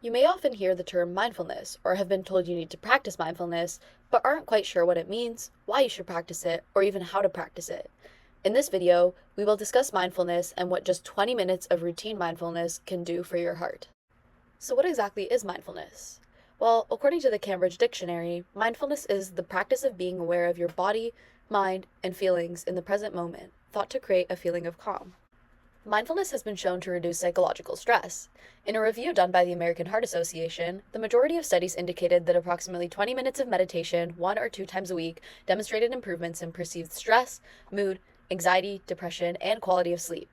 You may often hear the term mindfulness or have been told you need to practice mindfulness, but aren't quite sure what it means, why you should practice it, or even how to practice it. In this video, we will discuss mindfulness and what just 20 minutes of routine mindfulness can do for your heart. So what exactly is mindfulness? Well, according to the Cambridge Dictionary, mindfulness is the practice of being aware of your body, mind, and feelings in the present moment, thought to create a feeling of calm. Mindfulness has been shown to reduce psychological stress. In a review done by the American Heart Association, the majority of studies indicated that approximately 20 minutes of meditation, 1 or 2 times a week, demonstrated improvements in perceived stress, mood, anxiety, depression, and quality of sleep.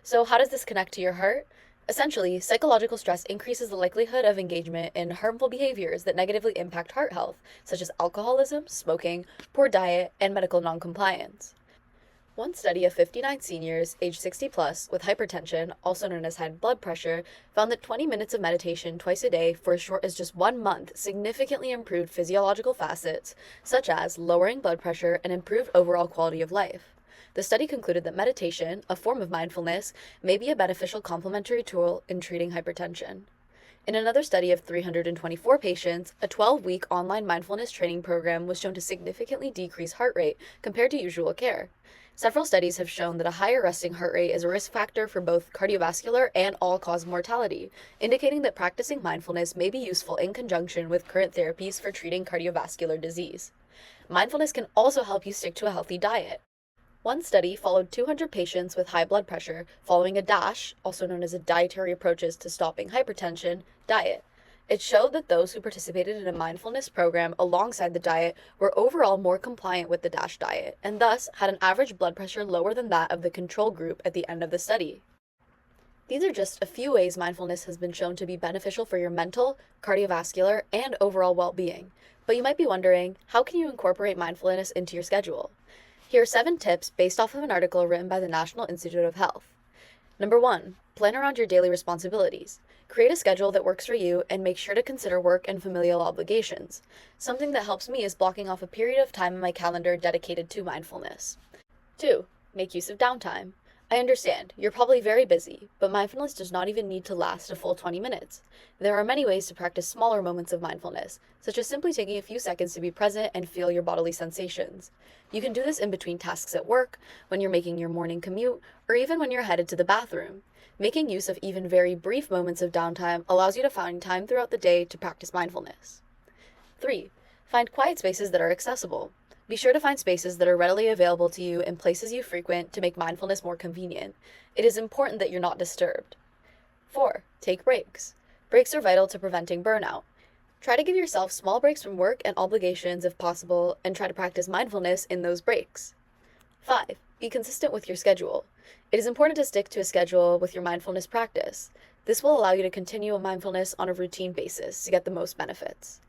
So how does this connect to your heart? Essentially, psychological stress increases the likelihood of engagement in harmful behaviors that negatively impact heart health, such as alcoholism, smoking, poor diet, and medical noncompliance. One study of 59 seniors aged 60 plus with hypertension, also known as high blood pressure, found that 20 minutes of meditation twice a day for as short as just 1 month significantly improved physiological facets such as lowering blood pressure and improved overall quality of life. The study concluded that meditation, a form of mindfulness, may be a beneficial complementary tool in treating hypertension. In another study of 324 patients, a 12-week online mindfulness training program was shown to significantly decrease heart rate compared to usual care. Several studies have shown that a higher resting heart rate is a risk factor for both cardiovascular and all-cause mortality, indicating that practicing mindfulness may be useful in conjunction with current therapies for treating cardiovascular disease. Mindfulness can also help you stick to a healthy diet. One study followed 200 patients with high blood pressure following a DASH, also known as a Dietary Approaches to Stopping Hypertension, diet. It showed that those who participated in a mindfulness program alongside the diet were overall more compliant with the DASH diet, and thus had an average blood pressure lower than that of the control group at the end of the study. These are just a few ways mindfulness has been shown to be beneficial for your mental, cardiovascular, and overall well-being. But you might be wondering, how can you incorporate mindfulness into your schedule? Here are 7 tips based off of an article written by the National Institute of Health. Number 1, plan around your daily responsibilities. Create a schedule that works for you and make sure to consider work and familial obligations. Something that helps me is blocking off a period of time in my calendar dedicated to mindfulness. 2, make use of downtime. I understand, you're probably very busy, but mindfulness does not even need to last a full 20 minutes. There are many ways to practice smaller moments of mindfulness, such as simply taking a few seconds to be present and feel your bodily sensations. You can do this in between tasks at work, when you're making your morning commute, or even when you're headed to the bathroom. Making use of even very brief moments of downtime allows you to find time throughout the day to practice mindfulness. 3, find quiet spaces that are accessible. Be sure to find spaces that are readily available to you in places you frequent to make mindfulness more convenient. It is important that you're not disturbed. 4, take breaks. Breaks are vital to preventing burnout. Try to give yourself small breaks from work and obligations if possible, and try to practice mindfulness in those breaks. 5, be consistent with your schedule. It is important to stick to a schedule with your mindfulness practice. This will allow you to continue mindfulness on a routine basis to get the most benefits.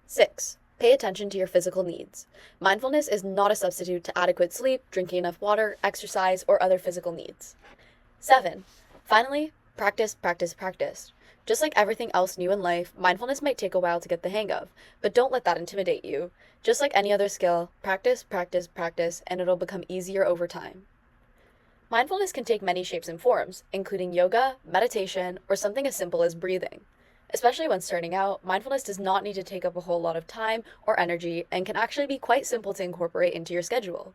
6, pay attention to your physical needs. Mindfulness is not a substitute to adequate sleep, drinking enough water, exercise, or other physical needs. 7, finally, practice, practice, practice. Just like everything else new in life, mindfulness might take a while to get the hang of, but don't let that intimidate you. Just like any other skill, practice, practice, practice, and it'll become easier over time. Mindfulness can take many shapes and forms, including yoga, meditation, or something as simple as breathing. Especially when starting out, mindfulness does not need to take up a whole lot of time or energy and can actually be quite simple to incorporate into your schedule.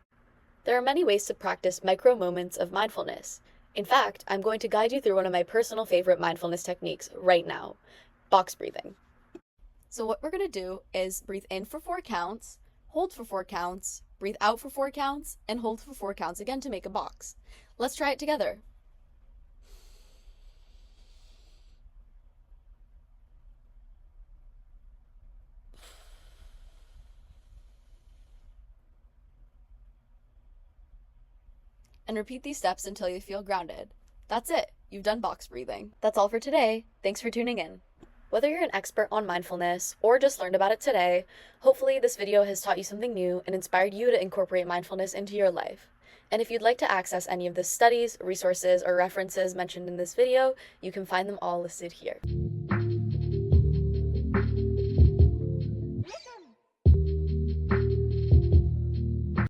There are many ways to practice micro moments of mindfulness. In fact, I'm going to guide you through one of my personal favorite mindfulness techniques right now, box breathing. So what we're going to do is breathe in for 4 counts, hold for 4 counts, breathe out for 4 counts, and hold for 4 counts again to make a box. Let's try it together. And repeat these steps until you feel grounded. That's it. You've done box breathing. That's all for today. Thanks for tuning in. Whether you're an expert on mindfulness or just learned about it today, hopefully this video has taught you something new and inspired you to incorporate mindfulness into your life. And if you'd like to access any of the studies, resources, or references mentioned in this video, you can find them all listed here.